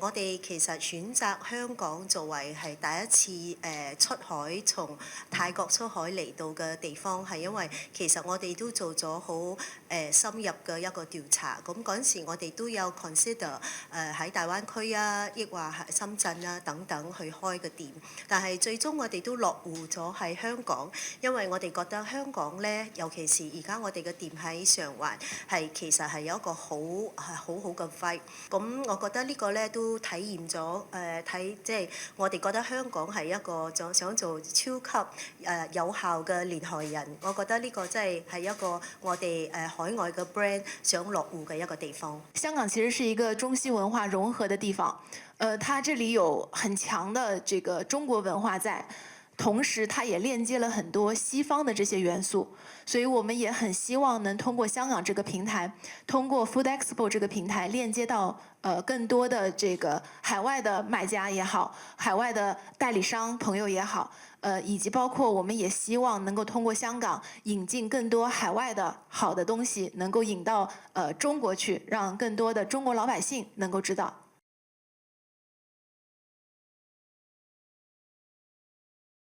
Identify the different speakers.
Speaker 1: 我哋其實選擇香港作為係第一次出海從泰國出海嚟到嘅地方，係因為其實我哋都做咗好深入嘅一個調查。咁嗰陣時我哋都有 consider 喺大灣區啊，抑或係深圳啊等等去開個店，但係最終我哋都落戶咗喺香港，因為我哋覺得香港咧，尤其是而家我哋嘅店喺上環，係其實係有一個好嘅 vibe。咁我覺得呢個咧都體驗咗即係我哋覺得香港係一個想做超級有效嘅連海人。我覺得呢個真係一個我哋海外嘅 brand 想落戶嘅一個地方。
Speaker 2: 香港其實是一個中西文化融合的地方，它這裡有很強的這個中國文化在。同時，它也鏈接了很多西方的這些元素，所以我們也很希望能通過香港這個平台，通過 Food Expo 這個平台鏈接到更多的這個海外的買家也好，海外的代理商朋友也好，以及包括我們也希望能夠通過香港引進更多海外的好的東西，能夠引到中國去，讓更多的中國老百姓能夠知道。